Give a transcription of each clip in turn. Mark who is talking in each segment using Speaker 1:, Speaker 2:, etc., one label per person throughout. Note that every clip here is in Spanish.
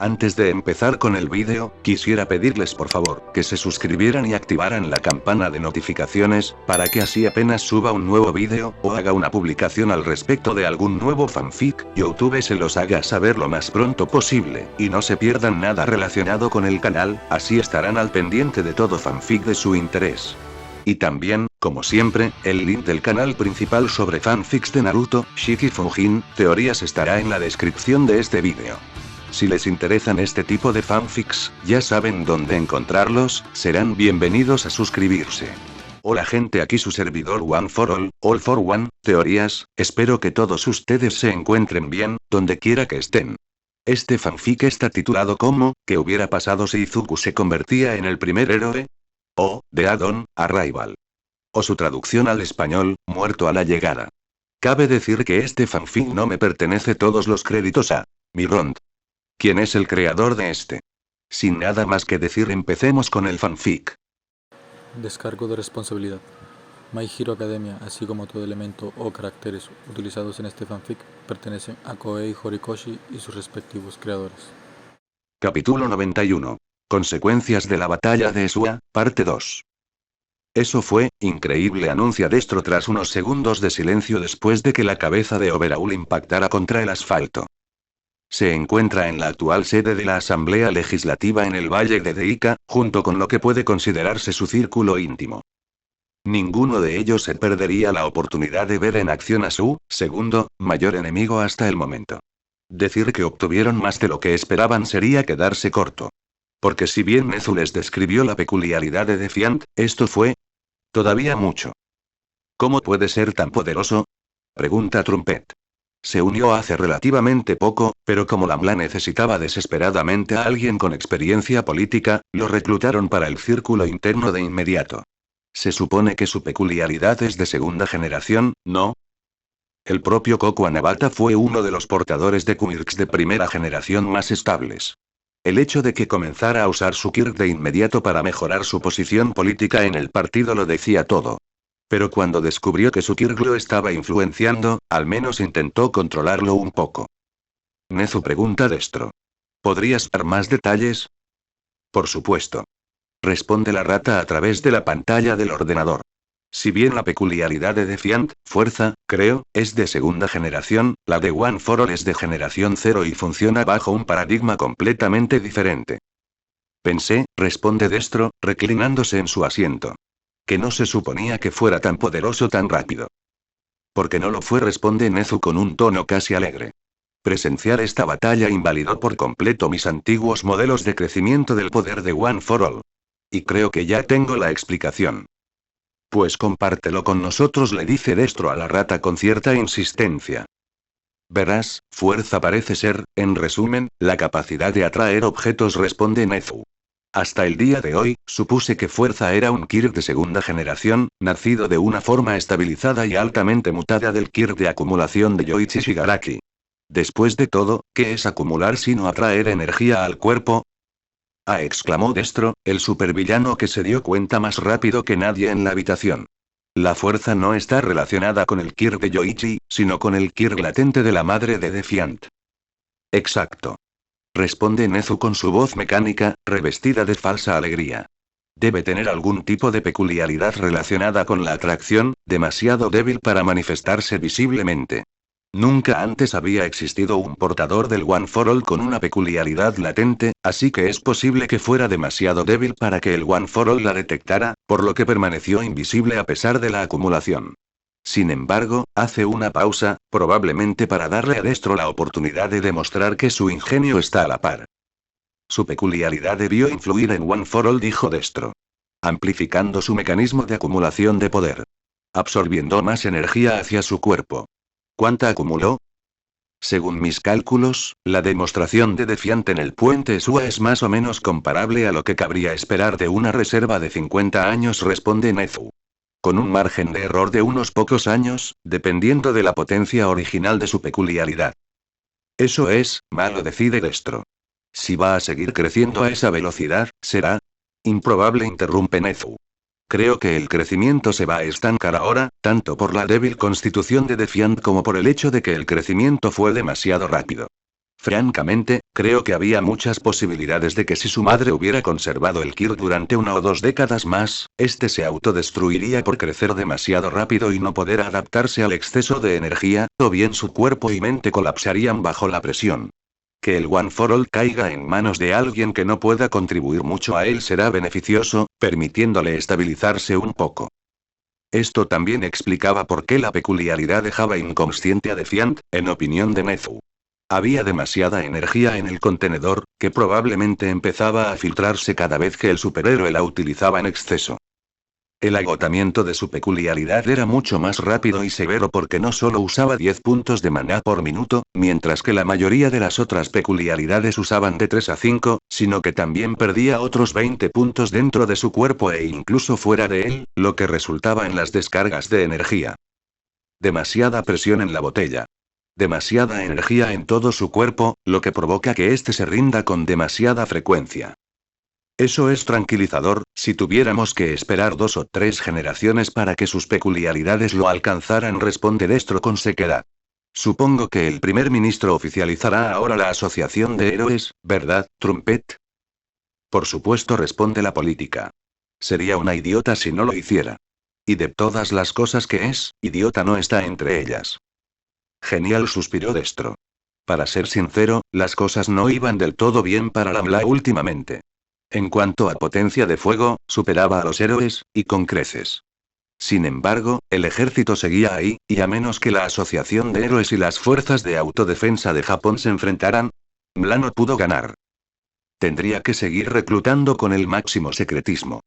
Speaker 1: Antes de empezar con el vídeo, quisiera pedirles por favor, que se suscribieran y activaran la campana de notificaciones, para que así apenas suba un nuevo vídeo, o haga una publicación al respecto de algún nuevo fanfic, YouTube se los haga saber lo más pronto posible, y no se pierdan nada relacionado con el canal, así estarán al pendiente de todo fanfic de su interés. Y también, como siempre, el link del canal principal sobre fanfics de Naruto, Shiki Fujin, teorías estará en la descripción de este vídeo. Si les interesan este tipo de fanfics, ya saben dónde encontrarlos, serán bienvenidos a suscribirse. Hola gente, aquí su servidor One for All for One, teorías, espero que todos ustedes se encuentren bien, donde quiera que estén. Este fanfic está titulado como, ¿qué hubiera pasado si Izuku se convertía en el primer héroe? O, The Add-on Arrival. O su traducción al español, muerto a la llegada. Cabe decir que este fanfic no me pertenece todos los créditos a Mirond. ¿Quién es el creador de este? Sin nada más que decir, empecemos con el fanfic.
Speaker 2: Descargo de responsabilidad. My Hero Academia, así como todo elemento o caracteres utilizados en este fanfic, pertenecen a Koei Horikoshi y sus respectivos creadores.
Speaker 1: Capítulo 91. Consecuencias de la batalla de Esua, parte 2. Eso fue, increíble, anuncia Destro tras unos segundos de silencio después de que la cabeza de Overhaul impactara contra el asfalto. Se encuentra en la actual sede de la Asamblea Legislativa en el Valle de Deika, junto con lo que puede considerarse su círculo íntimo. Ninguno de ellos se perdería la oportunidad de ver en acción a su segundo mayor enemigo hasta el momento. Decir que obtuvieron más de lo que esperaban sería quedarse corto. Porque si bien Nezu les describió la peculiaridad de Defiant, esto fue todavía mucho. ¿Cómo puede ser tan poderoso?, pregunta Trumpet. Se unió hace relativamente poco, pero como Lamla necesitaba desesperadamente a alguien con experiencia política, lo reclutaron para el círculo interno de inmediato. Se supone que su peculiaridad es de segunda generación, ¿no? El propio Koku Anabata fue uno de los portadores de quirks de primera generación más estables. El hecho de que comenzara a usar su quirk de inmediato para mejorar su posición política en el partido lo decía todo. Pero cuando descubrió que su quirk lo estaba influenciando, al menos intentó controlarlo un poco. Nezu pregunta Destro. ¿Podrías dar más detalles? Por supuesto. Responde la rata a través de la pantalla del ordenador. Si bien la peculiaridad de Defiant, fuerza, creo, es de segunda generación, la de One for All es de generación 0 y funciona bajo un paradigma completamente diferente. Pensé, responde Destro, reclinándose en su asiento. Que no se suponía que fuera tan poderoso tan rápido. Porque no lo fue, responde Nezu con un tono casi alegre. Presenciar esta batalla invalidó por completo mis antiguos modelos de crecimiento del poder de One for All. Y creo que ya tengo la explicación. Pues compártelo con nosotros, le dice Destro a la rata con cierta insistencia. Verás, fuerza parece ser, en resumen, la capacidad de atraer objetos, responde Nezu. Hasta el día de hoy, supuse que fuerza era un quirk de segunda generación, nacido de una forma estabilizada y altamente mutada del quirk de acumulación de Yoichi Shigaraki. Después de todo, ¿qué es acumular sino atraer energía al cuerpo? Ah, exclamó Destro, el supervillano que se dio cuenta más rápido que nadie en la habitación. La fuerza no está relacionada con el quirk de Yoichi, sino con el quirk latente de la madre de Defiant. Exacto. Responde Nezu con su voz mecánica, revestida de falsa alegría. Debe tener algún tipo de peculiaridad relacionada con la atracción, demasiado débil para manifestarse visiblemente. Nunca antes había existido un portador del One for All con una peculiaridad latente, así que es posible que fuera demasiado débil para que el One for All la detectara, por lo que permaneció invisible a pesar de la acumulación. Sin embargo, hace una pausa, probablemente para darle a Destro la oportunidad de demostrar que su ingenio está a la par. Su peculiaridad debió influir en One for All, dijo Destro. Amplificando su mecanismo de acumulación de poder. Absorbiendo más energía hacia su cuerpo. ¿Cuánta acumuló? Según mis cálculos, la demostración de Defiant en el puente Esua es más o menos comparable a lo que cabría esperar de una reserva de 50 años, responde Nezu. Con un margen de error de unos pocos años, dependiendo de la potencia original de su peculiaridad. Eso es malo, decide Destro. Si va a seguir creciendo a esa velocidad, será improbable, interrumpe Nezu. Creo que el crecimiento se va a estancar ahora, tanto por la débil constitución de Defiant como por el hecho de que el crecimiento fue demasiado rápido. Francamente, creo que había muchas posibilidades de que si su madre hubiera conservado el Kir durante 1 o 2 décadas más, este se autodestruiría por crecer demasiado rápido y no poder adaptarse al exceso de energía, o bien su cuerpo y mente colapsarían bajo la presión. Que el One for All caiga en manos de alguien que no pueda contribuir mucho a él será beneficioso, permitiéndole estabilizarse un poco. Esto también explicaba por qué la peculiaridad dejaba inconsciente a Defiant, en opinión de Nezu. Había demasiada energía en el contenedor, que probablemente empezaba a filtrarse cada vez que el superhéroe la utilizaba en exceso. El agotamiento de su peculiaridad era mucho más rápido y severo porque no solo usaba 10 puntos de maná por minuto, mientras que la mayoría de las otras peculiaridades usaban de 3 a 5, sino que también perdía otros 20 puntos dentro de su cuerpo e incluso fuera de él, lo que resultaba en las descargas de energía. Demasiada presión en la botella. Demasiada energía en todo su cuerpo, lo que provoca que éste se rinda con demasiada frecuencia. Eso es tranquilizador, si tuviéramos que esperar 2 o 3 generaciones para que sus peculiaridades lo alcanzaran, responde Destro con sequedad. Supongo que el primer ministro oficializará ahora la Asociación de Héroes, ¿verdad, Trumpet? Por supuesto, responde la política. Sería una idiota si no lo hiciera. Y de todas las cosas que es, idiota no está entre ellas. Genial, suspiró Destro. Para ser sincero, las cosas no iban del todo bien para Lamla últimamente. En cuanto a potencia de fuego, superaba a los héroes, y con creces. Sin embargo, el ejército seguía ahí, y a menos que la Asociación de Héroes y las Fuerzas de Autodefensa de Japón se enfrentaran, Mla no pudo ganar. Tendría que seguir reclutando con el máximo secretismo.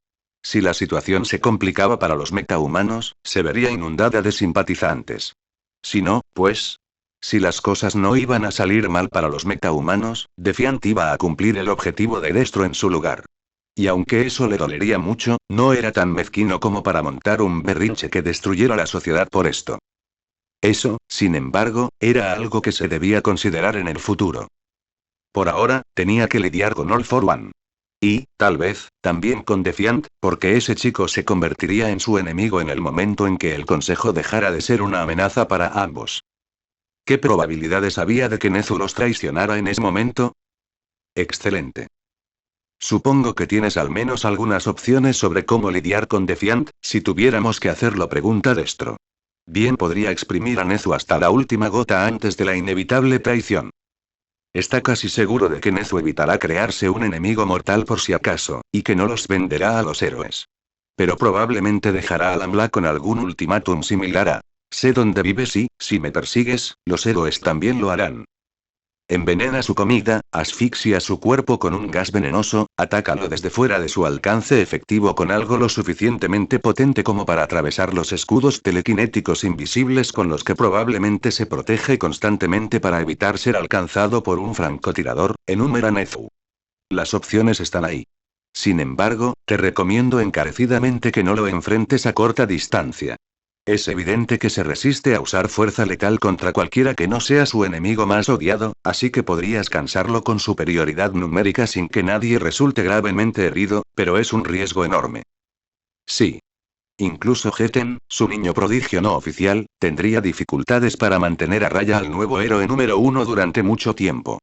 Speaker 1: Si la situación se complicaba para los metahumanos, se vería inundada de simpatizantes. Si no, pues... Si las cosas no iban a salir mal para los metahumanos, Defiant iba a cumplir el objetivo de Destro en su lugar. Y aunque eso le dolería mucho, no era tan mezquino como para montar un berrinche que destruyera la sociedad por esto. Eso, sin embargo, era algo que se debía considerar en el futuro. Por ahora, tenía que lidiar con All for One. Y, tal vez, también con Defiant, porque ese chico se convertiría en su enemigo en el momento en que el Consejo dejara de ser una amenaza para ambos. ¿Qué probabilidades había de que Nezu los traicionara en ese momento? Excelente. Supongo que tienes al menos algunas opciones sobre cómo lidiar con Defiant, si tuviéramos que hacerlo, pregunta Destro. Bien, podría exprimir a Nezu hasta la última gota antes de la inevitable traición. Está casi seguro de que Nezu evitará crearse un enemigo mortal por si acaso, y que no los venderá a los héroes. Pero probablemente dejará a Lamla con algún ultimátum similar a: sé dónde vives y, si me persigues, los héroes también lo harán. Envenena su comida, asfixia su cuerpo con un gas venenoso, atácalo desde fuera de su alcance efectivo con algo lo suficientemente potente como para atravesar los escudos telequinéticos invisibles con los que probablemente se protege constantemente para evitar ser alcanzado por un francotirador, enumera Nezu. Las opciones están ahí. Sin embargo, te recomiendo encarecidamente que no lo enfrentes a corta distancia. Es evidente que se resiste a usar fuerza letal contra cualquiera que no sea su enemigo más odiado, así que podrías cansarlo con superioridad numérica sin que nadie resulte gravemente herido, pero es un riesgo enorme. Sí. Incluso Geten, su niño prodigio no oficial, tendría dificultades para mantener a raya al nuevo héroe número 1 durante mucho tiempo.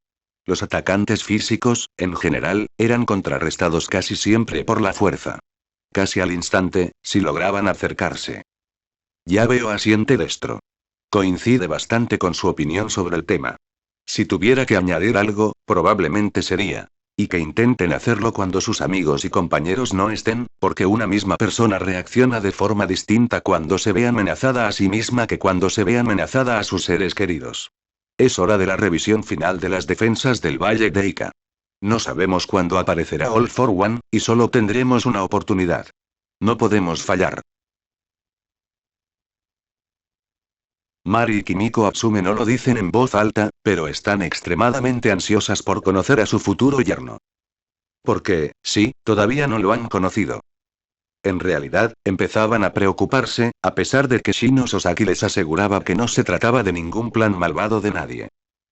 Speaker 1: Los atacantes físicos, en general, eran contrarrestados casi siempre por la fuerza. Casi al instante, si lograban acercarse. Ya veo, asiente Destro. Coincide bastante con su opinión sobre el tema. Si tuviera que añadir algo, probablemente sería: y que intenten hacerlo cuando sus amigos y compañeros no estén, porque una misma persona reacciona de forma distinta cuando se ve amenazada a sí misma que cuando se ve amenazada a sus seres queridos. Es hora de la revisión final de las defensas del Valle de Ica. No sabemos cuándo aparecerá All for One, y solo tendremos una oportunidad. No podemos fallar. Mari y Kimiko Atsume no lo dicen en voz alta, pero están extremadamente ansiosas por conocer a su futuro yerno. Porque, sí, todavía no lo han conocido. En realidad, empezaban a preocuparse, a pesar de que Shino Sosaki les aseguraba que no se trataba de ningún plan malvado de nadie.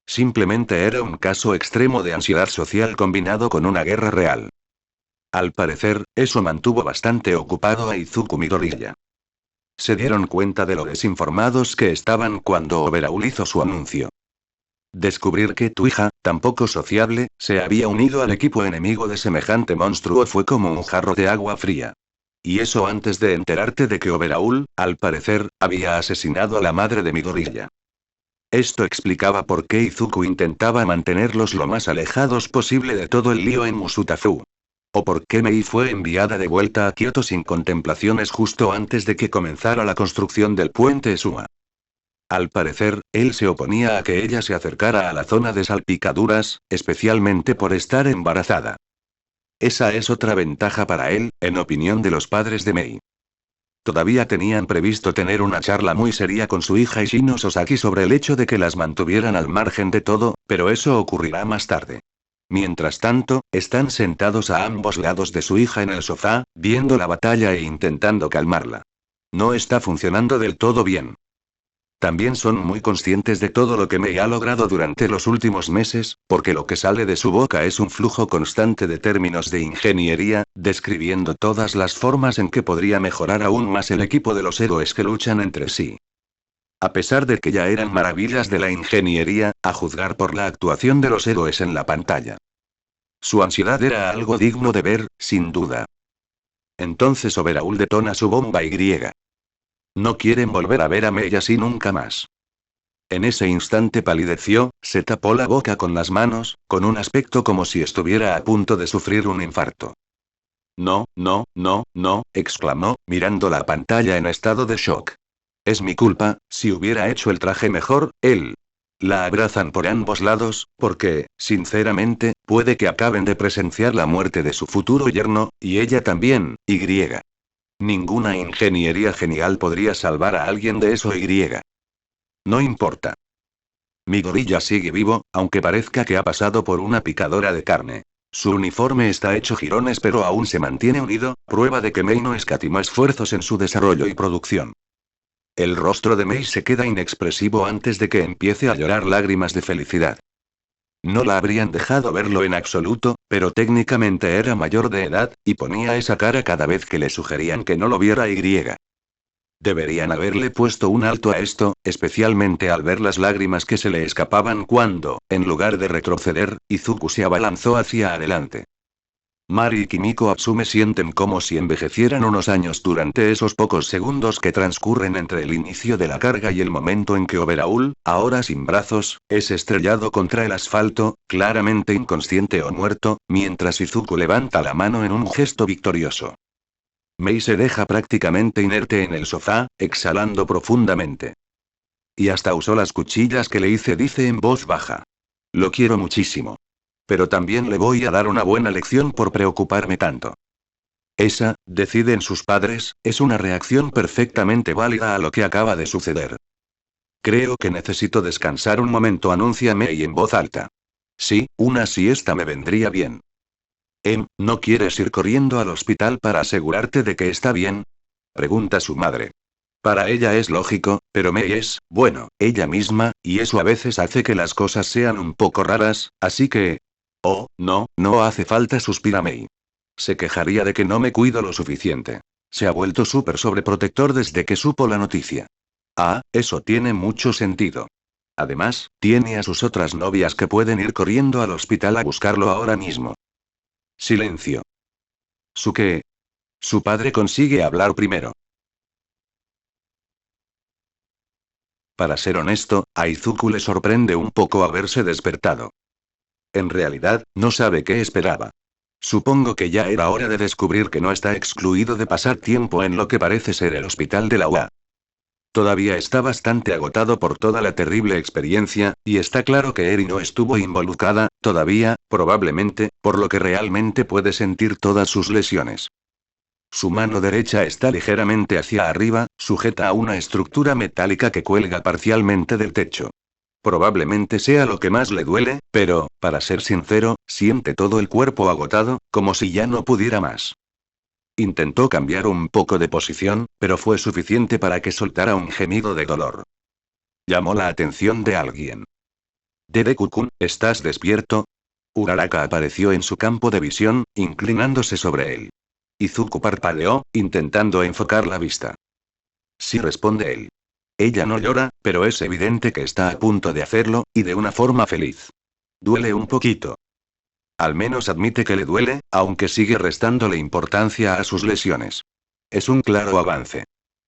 Speaker 1: Simplemente era un caso extremo de ansiedad social combinado con una guerra real. Al parecer, eso mantuvo bastante ocupado a Izuku Midoriya. Se dieron cuenta de lo desinformados que estaban cuando Overhaul hizo su anuncio. Descubrir que tu hija, tan poco sociable, se había unido al equipo enemigo de semejante monstruo fue como un jarro de agua fría. Y eso antes de enterarte de que Overhaul, al parecer, había asesinado a la madre de Midoriya. Esto explicaba por qué Izuku intentaba mantenerlos lo más alejados posible de todo el lío en Musutafu. O por qué Mei fue enviada de vuelta a Kioto sin contemplaciones justo antes de que comenzara la construcción del puente Sua. Al parecer, él se oponía a que ella se acercara a la zona de salpicaduras, especialmente por estar embarazada. Esa es otra ventaja para él, en opinión de los padres de Mei. Todavía tenían previsto tener una charla muy seria con su hija Ishino Sosaki sobre el hecho de que las mantuvieran al margen de todo, pero eso ocurrirá más tarde. Mientras tanto, están sentados a ambos lados de su hija en el sofá, viendo la batalla e intentando calmarla. No está funcionando del todo bien. También son muy conscientes de todo lo que Mei ha logrado durante los últimos meses, porque lo que sale de su boca es un flujo constante de términos de ingeniería, describiendo todas las formas en que podría mejorar aún más el equipo de los héroes que luchan entre sí. A pesar de que ya eran maravillas de la ingeniería, a juzgar por la actuación de los héroes en la pantalla. Su ansiedad era algo digno de ver, sin duda. Entonces Overhaul detona su bomba Y. No quieren volver a ver a Mei así nunca más. En ese instante palideció, se tapó la boca con las manos, con un aspecto como si estuviera a punto de sufrir un infarto. No, no, no, no, exclamó, mirando la pantalla en estado de shock. Es mi culpa, si hubiera hecho el traje mejor, él. La abrazan por ambos lados, porque, sinceramente, puede que acaben de presenciar la muerte de su futuro yerno, y ella también, Y. Ninguna ingeniería genial podría salvar a alguien de eso Y. No importa. Midoriya sigue vivo, aunque parezca que ha pasado por una picadora de carne. Su uniforme está hecho jirones pero aún se mantiene unido, prueba de que Mei no escatimó esfuerzos en su desarrollo y producción. El rostro de Mei se queda inexpresivo antes de que empiece a llorar lágrimas de felicidad. No la habrían dejado verlo en absoluto, pero técnicamente era mayor de edad, y ponía esa cara cada vez que le sugerían que no lo viera Y. Deberían haberle puesto un alto a esto, especialmente al ver las lágrimas que se le escapaban cuando, en lugar de retroceder, Izuku se abalanzó hacia adelante. Mari y Kimiko Atsume sienten como si envejecieran unos años durante esos pocos segundos que transcurren entre el inicio de la carga y el momento en que Overhaul, ahora sin brazos, es estrellado contra el asfalto, claramente inconsciente o muerto, mientras Izuku levanta la mano en un gesto victorioso. Mei se deja prácticamente inerte en el sofá, exhalando profundamente. Y hasta usó las cuchillas que le hice, dice en voz baja. Lo quiero muchísimo. Pero también le voy a dar una buena lección por preocuparme tanto. Esa, deciden sus padres, es una reacción perfectamente válida a lo que acaba de suceder. Creo que necesito descansar un momento, anuncia Mei en voz alta. Sí, una siesta me vendría bien. ¿No quieres ir corriendo al hospital para asegurarte de que está bien? Pregunta su madre. Para ella es lógico, pero Mei es, bueno, ella misma, y eso a veces hace que las cosas sean un poco raras, así que... Oh, no, no hace falta, suspira Mei. Se quejaría de que no me cuido lo suficiente. Se ha vuelto súper sobreprotector desde que supo la noticia. Ah, eso tiene mucho sentido. Además, tiene a sus otras novias que pueden ir corriendo al hospital a buscarlo ahora mismo. Silencio. ¿Su qué? Su padre consigue hablar primero. Para ser honesto, a Izuku le sorprende un poco haberse despertado. En realidad, no sabe qué esperaba. Supongo que ya era hora de descubrir que no está excluido de pasar tiempo en lo que parece ser el hospital de la UA. Todavía está bastante agotado por toda la terrible experiencia, y está claro que Eri no estuvo involucrada, todavía, probablemente, por lo que realmente puede sentir todas sus lesiones. Su mano derecha está ligeramente hacia arriba, sujeta a una estructura metálica que cuelga parcialmente del techo. Probablemente sea lo que más le duele, pero, para ser sincero, siente todo el cuerpo agotado, como si ya no pudiera más. Intentó cambiar un poco de posición, pero fue suficiente para que soltara un gemido de dolor. Llamó la atención de alguien. Dedeku-kun, ¿estás despierto? Uraraka apareció en su campo de visión, inclinándose sobre él. Izuku parpadeó, intentando enfocar la vista. Sí, responde él. Ella no llora, pero es evidente que está a punto de hacerlo, y de una forma feliz. Duele un poquito. Al menos admite que le duele, aunque sigue restándole importancia a sus lesiones. Es un claro avance.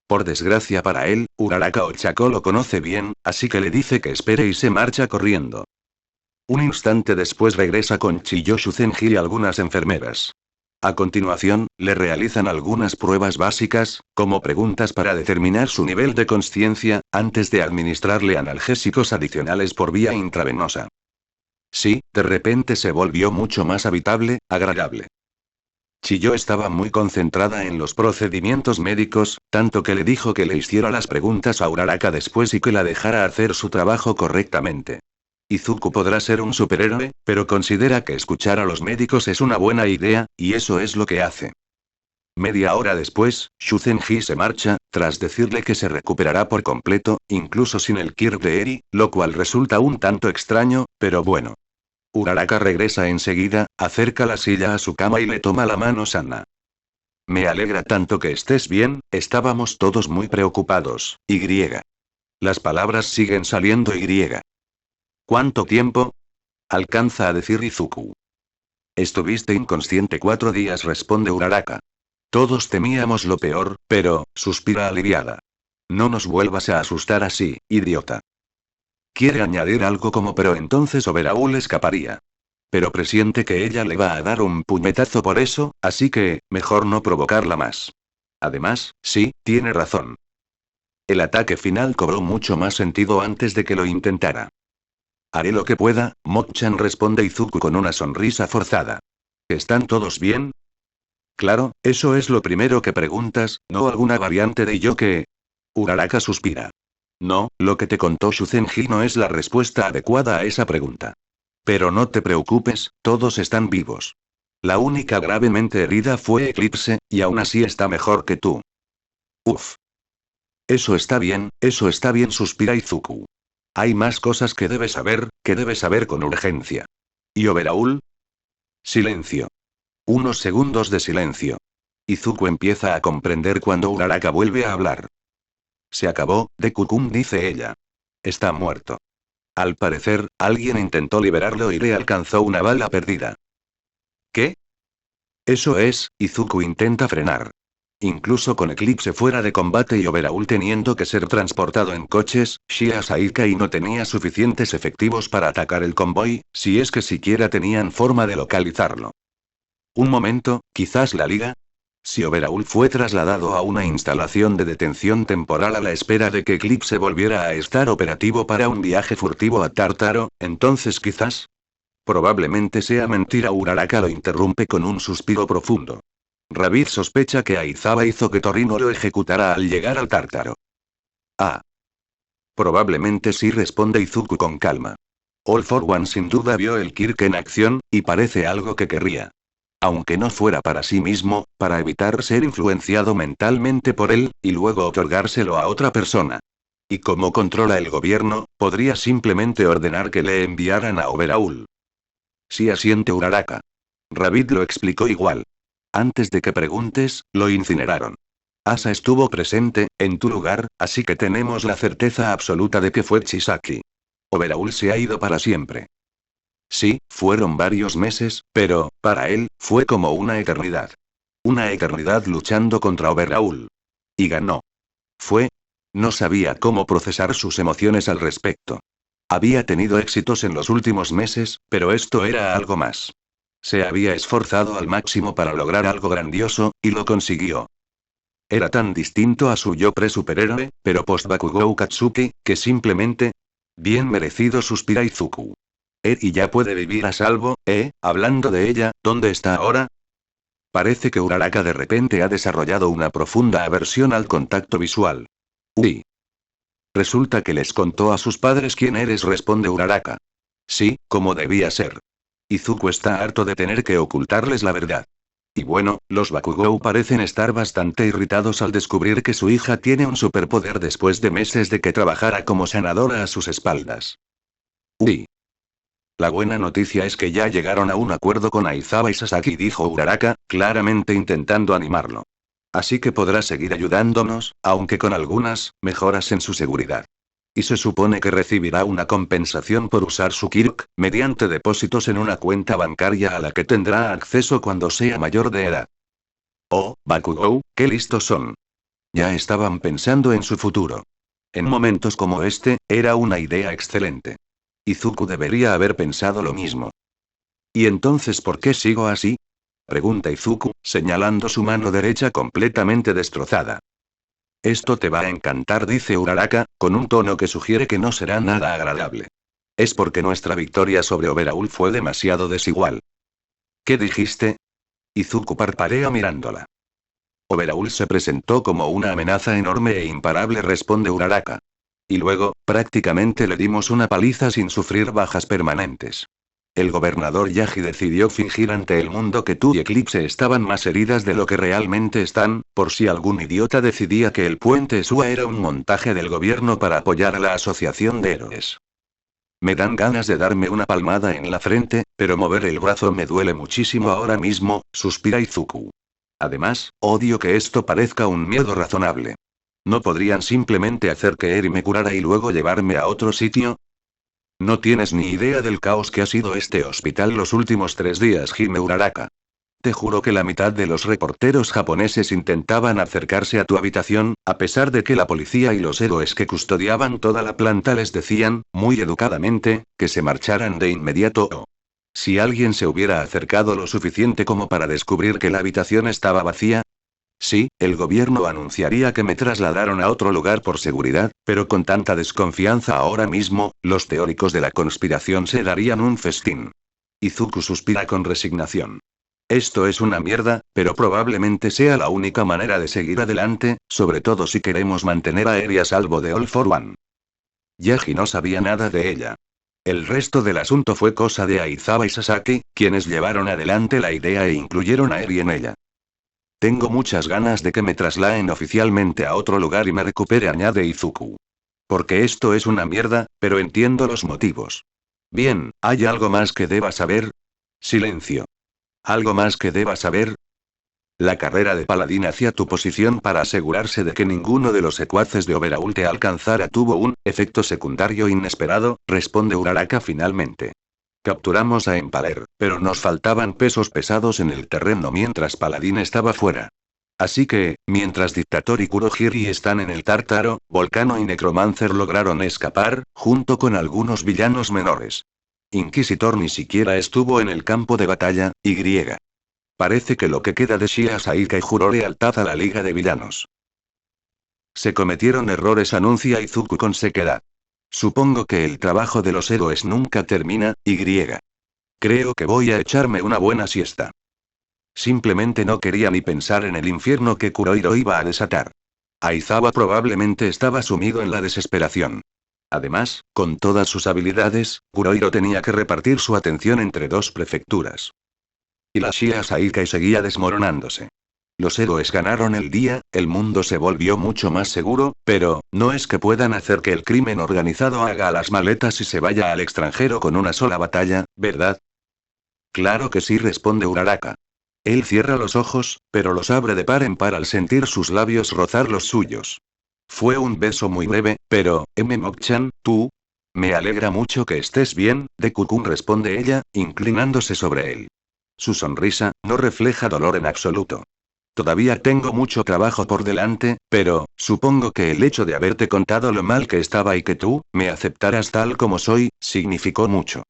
Speaker 1: Por desgracia para él, Uraraka Ochako lo conoce bien, así que le dice que espere y se marcha corriendo. Un instante después regresa con Chiyoshu Zenji y algunas enfermeras. A continuación, le realizan algunas pruebas básicas, como preguntas para determinar su nivel de consciencia, antes de administrarle analgésicos adicionales por vía intravenosa. Sí, de repente se volvió mucho más habitable, agradable. Chiyo estaba muy concentrada en los procedimientos médicos, tanto que le dijo que le hiciera las preguntas a Uraraka después y que la dejara hacer su trabajo correctamente. Izuku podrá ser un superhéroe, pero considera que escuchar a los médicos es una buena idea, y eso es lo que hace. Media hora después, Shuzenji se marcha, tras decirle que se recuperará por completo, incluso sin el Kirk de Eri, lo cual resulta un tanto extraño, pero bueno. Uraraka regresa enseguida, acerca la silla a su cama y le toma la mano sana. Me alegra tanto que estés bien, estábamos todos muy preocupados, Y. Las palabras siguen saliendo Y. ¿Cuánto tiempo? Alcanza a decir Izuku. Estuviste inconsciente 4 días, responde Uraraka. Todos temíamos lo peor, pero, suspira aliviada. No nos vuelvas a asustar así, idiota. Quiere añadir algo como pero entonces Overhaul escaparía. Pero presiente que ella le va a dar un puñetazo por eso, así que, mejor no provocarla más. Además, sí, tiene razón. El ataque final cobró mucho más sentido antes de que lo intentara. Haré lo que pueda, Mok-chan, responde Izuku con una sonrisa forzada. ¿Están todos bien? Claro, eso es lo primero que preguntas, ¿no alguna variante de yo que? Uraraka suspira. No, lo que te contó Shuzenji no es la respuesta adecuada a esa pregunta. Pero no te preocupes, todos están vivos. La única gravemente herida fue Eclipse, y aún así está mejor que tú. Uf. Eso está bien, suspira Izuku. Hay más cosas que debes saber con urgencia. ¿Y Overhaul? Silencio. Unos segundos de silencio. Izuku empieza a comprender cuando Uraraka vuelve a hablar. Se acabó, Deku-kun, dice ella. Está muerto. Al parecer, alguien intentó liberarlo y le alcanzó una bala perdida. ¿Qué? Eso es, Izuku intenta frenar. Incluso con Eclipse fuera de combate y Overhaul teniendo que ser transportado en coches, Shia Saika no tenía suficientes efectivos para atacar el convoy, si es que siquiera tenían forma de localizarlo. Un momento, quizás la liga. Si Overhaul fue trasladado a una instalación de detención temporal a la espera de que Eclipse volviera a estar operativo para un viaje furtivo a Tártaro, entonces quizás. Probablemente sea mentira. Uraraka lo interrumpe con un suspiro profundo. Rabbit sospecha que Aizawa hizo que Torino lo ejecutara al llegar al Tártaro. Ah. Probablemente sí, responde Izuku con calma. All for One sin duda vio el Kirk en acción, y parece algo que querría. Aunque no fuera para sí mismo, para evitar ser influenciado mentalmente por él, y luego otorgárselo a otra persona. Y como controla el gobierno, podría simplemente ordenar que le enviaran a Overhaul. Sí, asiente Uraraka. Rabbit lo explicó igual. Antes de que preguntes, lo incineraron. Asa estuvo presente, en tu lugar, así que tenemos la certeza absoluta de que fue Chisaki. Overhaul se ha ido para siempre. Sí, fueron varios meses, pero, para él, fue como una eternidad. Una eternidad luchando contra Overhaul. Y ganó. No sabía cómo procesar sus emociones al respecto. Había tenido éxitos en los últimos meses, pero esto era algo más. Se había esforzado al máximo para lograr algo grandioso, y lo consiguió. Era tan distinto a su yo pre-superhéroe, pero post-Bakugou Katsuki, que simplemente... Bien merecido, suspira Izuku. Y ya puede vivir a salvo, hablando de ella, ¿dónde está ahora? Parece que Uraraka de repente ha desarrollado una profunda aversión al contacto visual. Uy. Resulta que les contó a sus padres quién eres, responde Uraraka. Sí, como debía ser. Izuku está harto de tener que ocultarles la verdad. Y bueno, los Bakugou parecen estar bastante irritados al descubrir que su hija tiene un superpoder después de meses de que trabajara como sanadora a sus espaldas. Uy. La buena noticia es que ya llegaron a un acuerdo con Aizawa y Sasaki, dijo Uraraka, claramente intentando animarlo. Así que podrá seguir ayudándonos, aunque con algunas mejoras en su seguridad. Y se supone que recibirá una compensación por usar su Kirk, mediante depósitos en una cuenta bancaria a la que tendrá acceso cuando sea mayor de edad. Oh, Bakugou, qué listos son. Ya estaban pensando en su futuro. En momentos como este, era una idea excelente. Izuku debería haber pensado lo mismo. ¿Y entonces por qué sigo así? Pregunta Izuku, señalando su mano derecha completamente destrozada. Esto te va a encantar, dice Uraraka, con un tono que sugiere que no será nada agradable. Es porque nuestra victoria sobre Overhaul fue demasiado desigual. ¿Qué dijiste? Izuku parpadea mirándola. Overhaul se presentó como una amenaza enorme e imparable, responde Uraraka. Y luego, prácticamente le dimos una paliza sin sufrir bajas permanentes. El gobernador Yagi decidió fingir ante el mundo que tú y Eclipse estaban más heridas de lo que realmente están, por si algún idiota decidía que el puente Sua era un montaje del gobierno para apoyar a la asociación de héroes. Me dan ganas de darme una palmada en la frente, pero mover el brazo me duele muchísimo ahora mismo, suspira Izuku. Además, odio que esto parezca un miedo razonable. ¿No podrían simplemente hacer que Eri me curara y luego llevarme a otro sitio? No tienes ni idea del caos que ha sido este hospital los últimos 3 días, gime Uraraka. Te juro que la mitad de los reporteros japoneses intentaban acercarse a tu habitación, a pesar de que la policía y los héroes que custodiaban toda la planta les decían, muy educadamente, que se marcharan de inmediato o... Si alguien se hubiera acercado lo suficiente como para descubrir que la habitación estaba vacía. Sí, el gobierno anunciaría que me trasladaron a otro lugar por seguridad, pero con tanta desconfianza ahora mismo, los teóricos de la conspiración se darían un festín. Izuku suspira con resignación. Esto es una mierda, pero probablemente sea la única manera de seguir adelante, sobre todo si queremos mantener a Eri a salvo de All for One. Yagi no sabía nada de ella. El resto del asunto fue cosa de Aizawa y Sasaki, quienes llevaron adelante la idea e incluyeron a Eri en ella. Tengo muchas ganas de que me trasladen oficialmente a otro lugar y me recupere, añade Izuku. Porque esto es una mierda, pero entiendo los motivos. Bien, ¿hay algo más que deba saber? Silencio. ¿Algo más que deba saber? La carrera de Paladín hacia tu posición para asegurarse de que ninguno de los secuaces de Overhaul te alcanzara tuvo un efecto secundario inesperado, responde Uraraka finalmente. Capturamos a Empaler, pero nos faltaban pesos pesados en el terreno mientras Paladín estaba fuera. Así que, mientras Dictator y Kurohiri están en el Tártaro, Volcano y Necromancer lograron escapar, junto con algunos villanos menores. Inquisitor ni siquiera estuvo en el campo de batalla, y griega. Parece que lo que queda de Shia Saika y juró lealtad a la Liga de Villanos. Se cometieron errores, anuncia Izuku con sequedad. Supongo que el trabajo de los héroes nunca termina, y griega. Creo que voy a echarme una buena siesta. Simplemente no quería ni pensar en el infierno que Kurohiro iba a desatar. Aizawa probablemente estaba sumido en la desesperación. Además, con todas sus habilidades, Kurohiro tenía que repartir su atención entre 2 prefecturas. Y la Shia Saikai seguía desmoronándose. Los héroes ganaron el día, el mundo se volvió mucho más seguro, pero, no es que puedan hacer que el crimen organizado haga las maletas y se vaya al extranjero con una sola batalla, ¿verdad? Claro que sí, responde Uraraka. Él cierra los ojos, pero los abre de par en par al sentir sus labios rozar los suyos. Fue un beso muy breve, pero, Mok-chan, tú. Me alegra mucho que estés bien, Deku-kun, responde ella, inclinándose sobre él. Su sonrisa no refleja dolor en absoluto. Todavía tengo mucho trabajo por delante, pero, supongo que el hecho de haberte contado lo mal que estaba y que tú, me aceptaras tal como soy, significó mucho.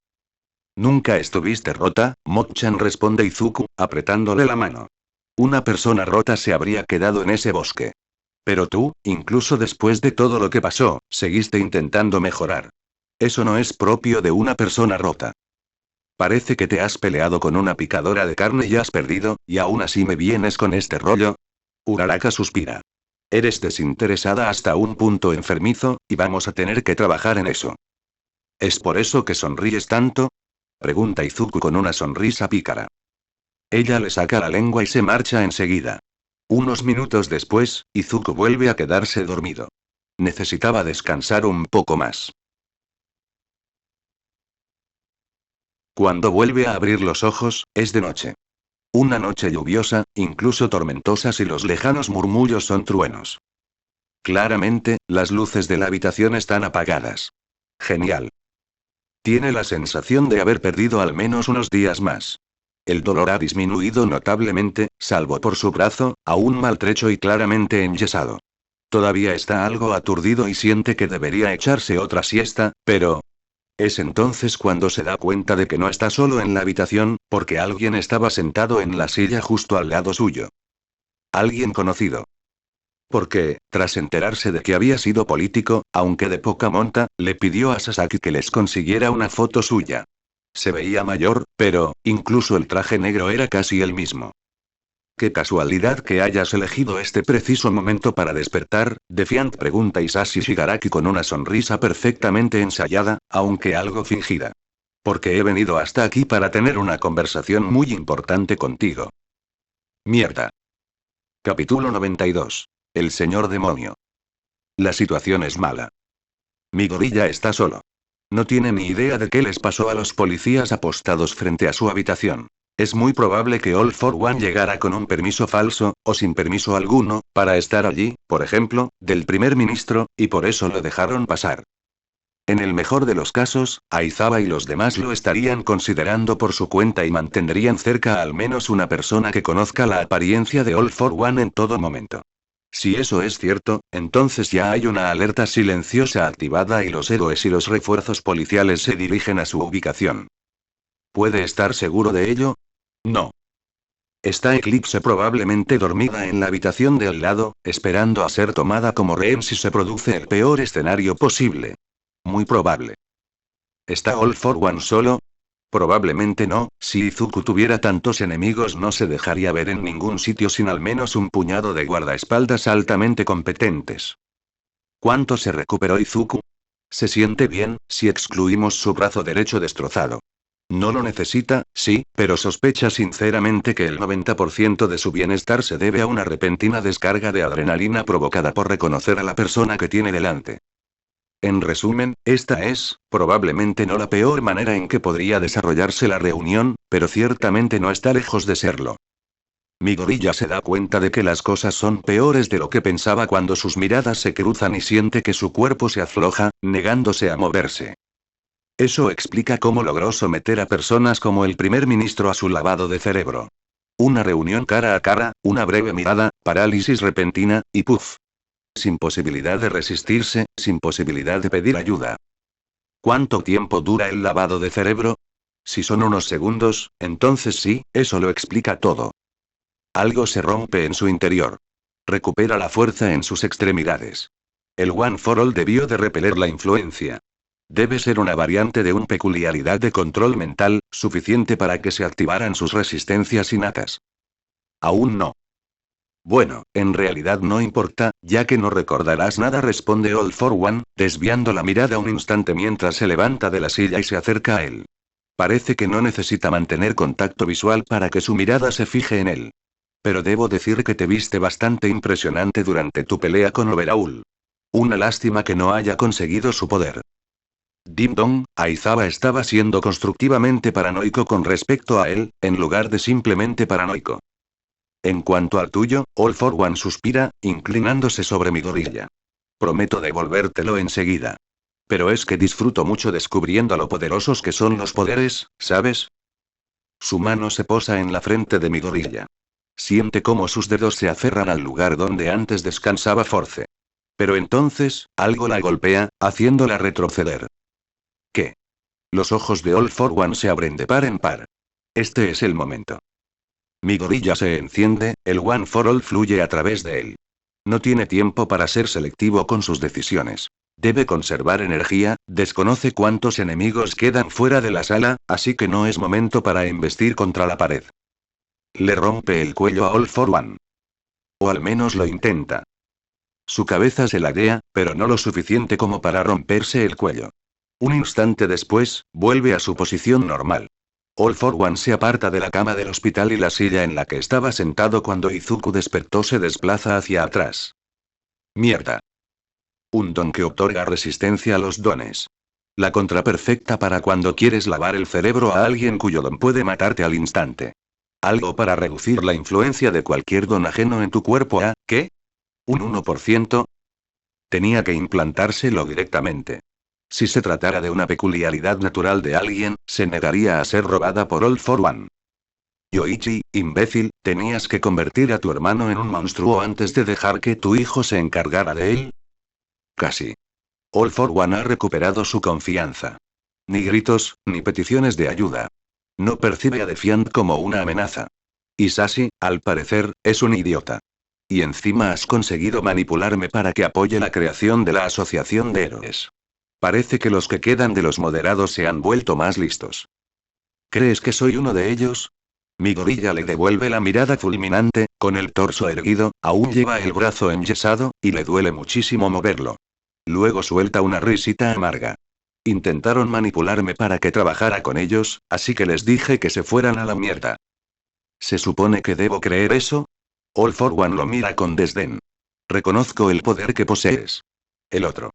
Speaker 1: Nunca estuviste rota, Mok-chan, responde Izuku, apretándole la mano. Una persona rota se habría quedado en ese bosque. Pero tú, incluso después de todo lo que pasó, seguiste intentando mejorar. Eso no es propio de una persona rota. Parece que te has peleado con una picadora de carne y has perdido, y aún así me vienes con este rollo. Uraraka suspira. Eres desinteresada hasta un punto enfermizo, y vamos a tener que trabajar en eso. ¿Es por eso que sonríes tanto? Pregunta Izuku con una sonrisa pícara. Ella le saca la lengua y se marcha enseguida. Unos minutos después, Izuku vuelve a quedarse dormido. Necesitaba descansar un poco más. Cuando vuelve a abrir los ojos, es de noche. Una noche lluviosa, incluso tormentosa si los lejanos murmullos son truenos. Claramente, las luces de la habitación están apagadas. Genial. Tiene la sensación de haber perdido al menos unos días más. El dolor ha disminuido notablemente, salvo por su brazo, aún maltrecho y claramente enyesado. Todavía está algo aturdido y siente que debería echarse otra siesta, pero... Es entonces cuando se da cuenta de que no está solo en la habitación, porque alguien estaba sentado en la silla justo al lado suyo. Alguien conocido. Porque, tras enterarse de que había sido político, aunque de poca monta, le pidió a Sasaki que les consiguiera una foto suya. Se veía mayor, pero, incluso el traje negro era casi el mismo. Qué casualidad que hayas elegido este preciso momento para despertar, Defiant pregunta Isashi Shigaraki con una sonrisa perfectamente ensayada, aunque algo fingida. Porque he venido hasta aquí para tener una conversación muy importante contigo. Mierda. Capítulo 92. El señor demonio. La situación es mala. Mi gorilla está solo. No tiene ni idea de qué les pasó a los policías apostados frente a su habitación. Es muy probable que All for One llegara con un permiso falso, o sin permiso alguno, para estar allí, por ejemplo, del primer ministro, y por eso lo dejaron pasar. En el mejor de los casos, Aizawa y los demás lo estarían considerando por su cuenta y mantendrían cerca al menos una persona que conozca la apariencia de All for One en todo momento. Si eso es cierto, entonces ya hay una alerta silenciosa activada y los héroes y los refuerzos policiales se dirigen a su ubicación. ¿Puede estar seguro de ello? No. Está Eclipse probablemente dormida en la habitación de al lado, esperando a ser tomada como rehén si se produce el peor escenario posible. Muy probable. ¿Está All for One solo? Probablemente no, si Izuku tuviera tantos enemigos no se dejaría ver en ningún sitio sin al menos un puñado de guardaespaldas altamente competentes. ¿Cuánto se recuperó Izuku? Se siente bien, si excluimos su brazo derecho destrozado. No lo necesita, sí, pero sospecha sinceramente que el 90% de su bienestar se debe a una repentina descarga de adrenalina provocada por reconocer a la persona que tiene delante. En resumen, esta es, probablemente no la peor manera en que podría desarrollarse la reunión, pero ciertamente no está lejos de serlo. Mi gorilla se da cuenta de que las cosas son peores de lo que pensaba cuando sus miradas se cruzan y siente que su cuerpo se afloja, negándose a moverse. Eso explica cómo logró someter a personas como el primer ministro a su lavado de cerebro. Una reunión cara a cara, una breve mirada, parálisis repentina, y ¡puf! Sin posibilidad de resistirse, sin posibilidad de pedir ayuda. ¿Cuánto tiempo dura el lavado de cerebro? Si son unos segundos, entonces sí, eso lo explica todo. Algo se rompe en su interior. Recupera la fuerza en sus extremidades. El One for All debió de repeler la influencia. Debe ser una variante de una peculiaridad de control mental, suficiente para que se activaran sus resistencias innatas. Aún no. Bueno, en realidad no importa, ya que no recordarás nada, responde All for One, desviando la mirada un instante mientras se levanta de la silla y se acerca a él. Parece que no necesita mantener contacto visual para que su mirada se fije en él. Pero debo decir que te viste bastante impresionante durante tu pelea con Overhaul. Una lástima que no haya conseguido su poder. Dim Dong, Aizawa estaba siendo constructivamente paranoico con respecto a él, en lugar de simplemente paranoico. En cuanto al tuyo, All for One suspira, inclinándose sobre mi gorilla. Prometo devolvértelo enseguida. Pero es que disfruto mucho descubriendo lo poderosos que son los poderes, ¿sabes? Su mano se posa en la frente de mi gorilla. Siente cómo sus dedos se aferran al lugar donde antes descansaba Force. Pero entonces, algo la golpea, haciéndola retroceder. ¿Qué? Los ojos de All for One se abren de par en par. Este es el momento. Mi gorilla se enciende, el One for All fluye a través de él. No tiene tiempo para ser selectivo con sus decisiones. Debe conservar energía, desconoce cuántos enemigos quedan fuera de la sala, así que no es momento para embestir contra la pared. Le rompe el cuello a All for One. O al menos lo intenta. Su cabeza se laguea, pero no lo suficiente como para romperse el cuello. Un instante después, vuelve a su posición normal. All for One se aparta de la cama del hospital y la silla en la que estaba sentado cuando Izuku despertó se desplaza hacia atrás. Mierda. Un don que otorga resistencia a los dones. La contraperfecta para cuando quieres lavar el cerebro a alguien cuyo don puede matarte al instante. Algo para reducir la influencia de cualquier don ajeno en tu cuerpo. ¿Ah, qué? ¿Un 1%? Tenía que implantárselo directamente. Si se tratara de una peculiaridad natural de alguien, se negaría a ser robada por All for One. Yoichi, imbécil, tenías que convertir a tu hermano en un monstruo antes de dejar que tu hijo se encargara de él. Casi. All for One ha recuperado su confianza. Ni gritos, ni peticiones de ayuda. No percibe a Defiant como una amenaza. Y Sashi, al parecer, es un idiota. Y encima has conseguido manipularme para que apoye la creación de la Asociación de Héroes. Parece que los que quedan de los moderados se han vuelto más listos. ¿Crees que soy uno de ellos? Mi gorilla le devuelve la mirada fulminante, con el torso erguido, aún lleva el brazo enyesado, y le duele muchísimo moverlo. Luego suelta una risita amarga. Intentaron manipularme para que trabajara con ellos, así que les dije que se fueran a la mierda. ¿Se supone que debo creer eso? All for One lo mira con desdén. Reconozco el poder que posees. El otro.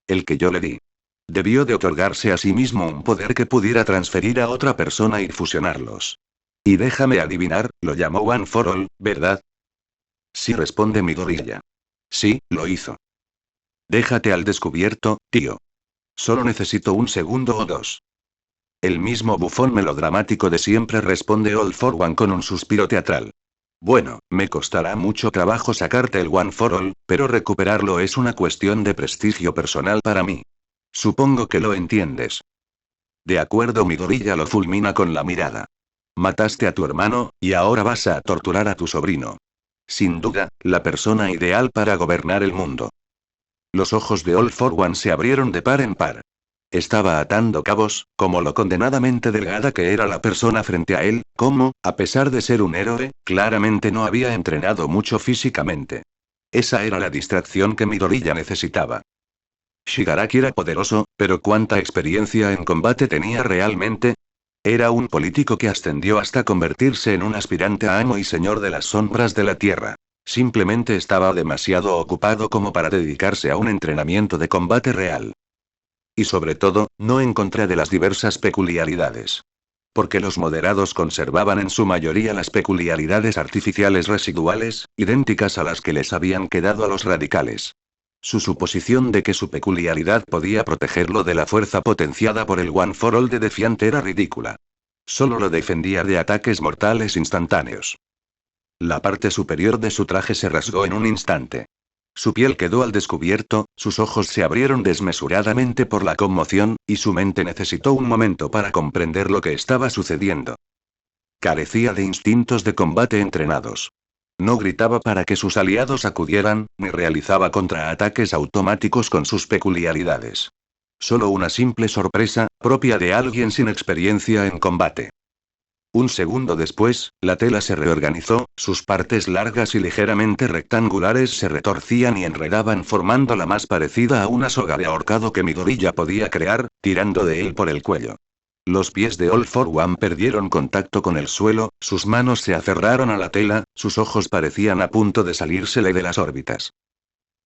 Speaker 1: El que yo le di. Debió de otorgarse a sí mismo un poder que pudiera transferir a otra persona y fusionarlos. Y déjame adivinar, lo llamó One for All, ¿verdad? Sí, responde mi gorilla. Sí, lo hizo. Déjate al descubierto, tío. Solo necesito un segundo o dos. El mismo bufón melodramático de siempre, responde All for One con un suspiro teatral. Bueno, me costará mucho trabajo sacarte el One for All, pero recuperarlo es una cuestión de prestigio personal para mí. Supongo que lo entiendes. De acuerdo, mi gorilla lo fulmina con la mirada. Mataste a tu hermano, y ahora vas a torturar a tu sobrino. Sin duda, la persona ideal para gobernar el mundo. Los ojos de All for One se abrieron de par en par. Estaba atando cabos, como lo condenadamente delgada que era la persona frente a él, como, a pesar de ser un héroe, claramente no había entrenado mucho físicamente. Esa era la distracción que mi gorilla necesitaba. Shigaraki era poderoso, pero ¿cuánta experiencia en combate tenía realmente? Era un político que ascendió hasta convertirse en un aspirante a amo y señor de las sombras de la tierra. Simplemente estaba demasiado ocupado como para dedicarse a un entrenamiento de combate real. Y sobre todo, no en contra de las diversas peculiaridades. Porque los moderados conservaban en su mayoría las peculiaridades artificiales residuales, idénticas a las que les habían quedado a los radicales. Su suposición de que su peculiaridad podía protegerlo de la fuerza potenciada por el One for All de Defiant era ridícula. Solo lo defendía de ataques mortales instantáneos. La parte superior de su traje se rasgó en un instante. Su piel quedó al descubierto, sus ojos se abrieron desmesuradamente por la conmoción, y su mente necesitó un momento para comprender lo que estaba sucediendo. Carecía de instintos de combate entrenados. No gritaba para que sus aliados acudieran, ni realizaba contraataques automáticos con sus peculiaridades. Solo una simple sorpresa, propia de alguien sin experiencia en combate. Un segundo después, la tela se reorganizó, sus partes largas y ligeramente rectangulares se retorcían y enredaban formando la más parecida a una soga de ahorcado que mi gorilla podía crear, tirando de él por el cuello. Los pies de All for One perdieron contacto con el suelo, sus manos se aferraron a la tela, sus ojos parecían a punto de salírsele de las órbitas.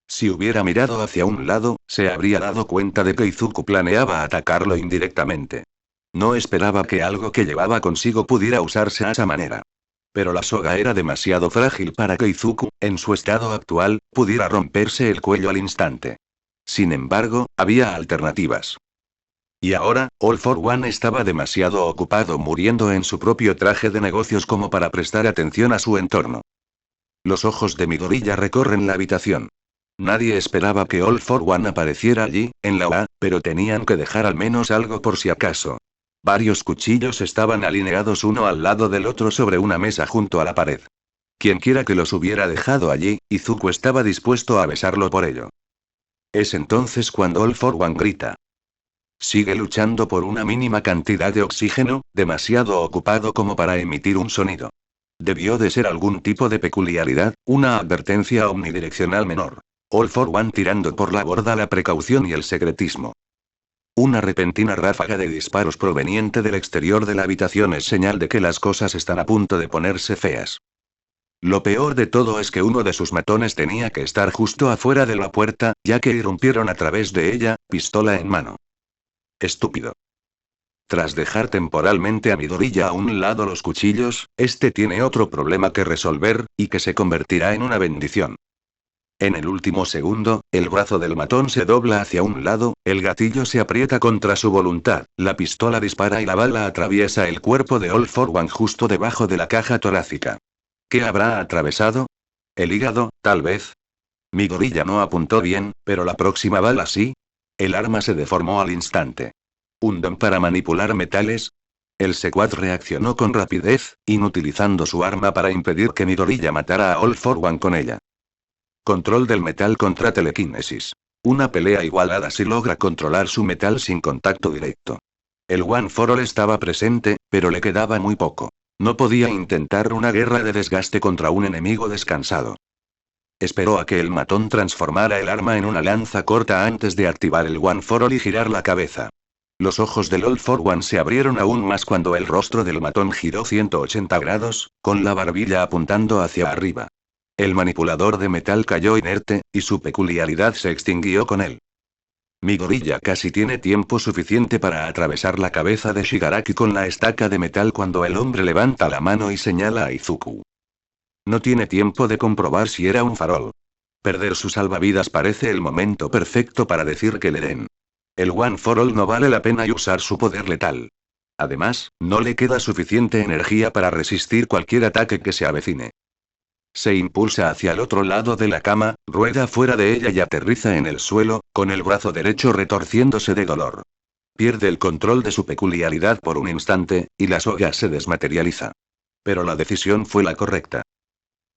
Speaker 1: Si hubiera mirado hacia un lado, se habría dado cuenta de que Izuku planeaba atacarlo indirectamente. No esperaba que algo que llevaba consigo pudiera usarse a esa manera. Pero la soga era demasiado frágil para que Izuku, en su estado actual, pudiera romperse el cuello al instante. Sin embargo, había alternativas. Y ahora, All for One estaba demasiado ocupado muriendo en su propio traje de negocios como para prestar atención a su entorno. Los ojos de mi gorilla recorren la habitación. Nadie esperaba que All for One apareciera allí, en la OA, pero tenían que dejar al menos algo por si acaso. Varios cuchillos estaban alineados uno al lado del otro sobre una mesa junto a la pared. Quienquiera que los hubiera dejado allí, Izuku estaba dispuesto a besarlo por ello. Es entonces cuando All for One grita. Sigue luchando por una mínima cantidad de oxígeno, demasiado ocupado como para emitir un sonido. Debió de ser algún tipo de peculiaridad, una advertencia omnidireccional menor. All for One tirando por la borda la precaución y el secretismo. Una repentina ráfaga de disparos proveniente del exterior de la habitación es señal de que las cosas están a punto de ponerse feas. Lo peor de todo es que uno de sus matones tenía que estar justo afuera de la puerta, ya que irrumpieron a través de ella, pistola en mano. Estúpido. Tras dejar temporalmente a Midoriya a un lado los cuchillos, este tiene otro problema que resolver, y que se convertirá en una bendición. En el último segundo, el brazo del matón se dobla hacia un lado, el gatillo se aprieta contra su voluntad, la pistola dispara y la bala atraviesa el cuerpo de All for One justo debajo de la caja torácica. ¿Qué habrá atravesado? ¿El hígado, tal vez? Midoriya no apuntó bien, pero la próxima bala sí. El arma se deformó al instante. ¿Un don para manipular metales? El secuaz reaccionó con rapidez, inutilizando su arma para impedir que Midoriya matara a All for One con ella. Control del metal contra telequinesis. Una pelea igualada si logra controlar su metal sin contacto directo. El One for All estaba presente, pero le quedaba muy poco. No podía intentar una guerra de desgaste contra un enemigo descansado. Esperó a que el matón transformara el arma en una lanza corta antes de activar el One for All y girar la cabeza. Los ojos del All for One se abrieron aún más cuando el rostro del matón giró 180 grados, con la barbilla apuntando hacia arriba. El manipulador de metal cayó inerte, y su peculiaridad se extinguió con él. Midoriya casi tiene tiempo suficiente para atravesar la cabeza de Shigaraki con la estaca de metal cuando el hombre levanta la mano y señala a Izuku. No tiene tiempo de comprobar si era un farol. Perder su salvavidas parece el momento perfecto para decir que le den. El One for All no vale la pena y usar su poder letal. Además, no le queda suficiente energía para resistir cualquier ataque que se avecine. Se impulsa hacia el otro lado de la cama, rueda fuera de ella y aterriza en el suelo, con el brazo derecho retorciéndose de dolor. Pierde el control de su peculiaridad por un instante, y la soga se desmaterializa. Pero la decisión fue la correcta.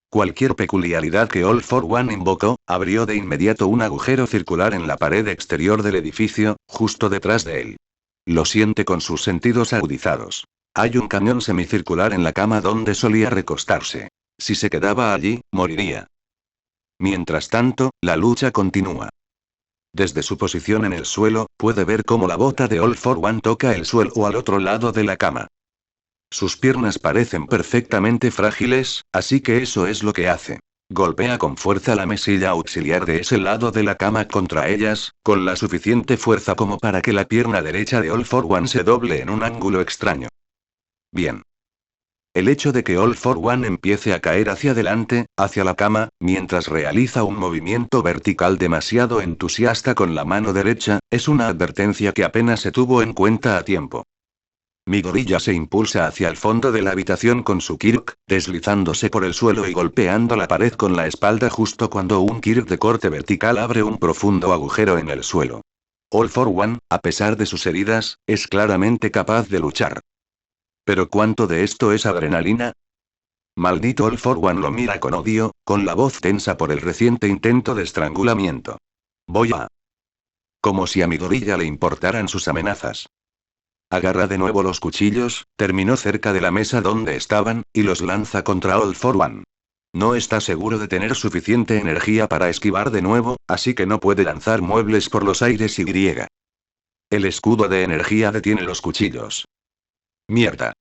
Speaker 1: Cualquier peculiaridad que All for One invocó, abrió de inmediato un agujero circular en la pared exterior del edificio, justo detrás de él. Lo siente con sus sentidos agudizados. Hay un cañón semicircular en la cama donde solía recostarse. Si se quedaba allí, moriría. Mientras tanto, la lucha continúa. Desde su posición en el suelo, puede ver cómo la bota de All for One toca el suelo al otro lado de la cama. Sus piernas parecen perfectamente frágiles, así que eso es lo que hace. Golpea con fuerza la mesilla auxiliar de ese lado de la cama contra ellas, con la suficiente fuerza como para que la pierna derecha de All for One se doble en un ángulo extraño. Bien. El hecho de que All for One empiece a caer hacia adelante, hacia la cama, mientras realiza un movimiento vertical demasiado entusiasta con la mano derecha, es una advertencia que apenas se tuvo en cuenta a tiempo. Midoriya se impulsa hacia el fondo de la habitación con su kirk, deslizándose por el suelo y golpeando la pared con la espalda justo cuando un kirk de corte vertical abre un profundo agujero en el suelo. All for One, a pesar de sus heridas, es claramente capaz de luchar. ¿Pero cuánto de esto es adrenalina? Maldito All for One lo mira con odio, con la voz tensa por el reciente intento de estrangulamiento. Voy a... Como si a Midoriya le importaran sus amenazas. Agarra de nuevo los cuchillos, terminó cerca de la mesa donde estaban, y los lanza contra All for One. No está seguro de tener suficiente energía para esquivar de nuevo, así que no puede lanzar muebles por los aires y griega. El escudo de energía detiene los cuchillos. Mierda.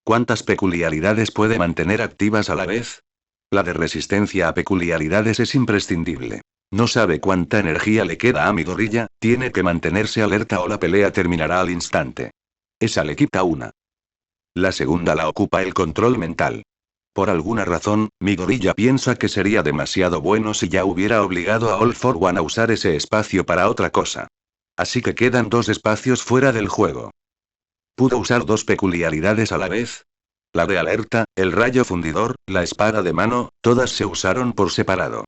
Speaker 1: ¿Cuántas peculiaridades puede mantener activas a la vez? La de resistencia a peculiaridades es imprescindible. No sabe cuánta energía le queda a Midoriya, tiene que mantenerse alerta o la pelea terminará al instante. Esa le quita una. La segunda la ocupa el control mental. Por alguna razón, Midoriya piensa que sería demasiado bueno si ya hubiera obligado a All for One a usar ese espacio para otra cosa. Así que quedan 2 espacios fuera del juego. ¿Pudo usar 2 peculiaridades a la vez? La de alerta, el rayo fundidor, la espada de mano, todas se usaron por separado.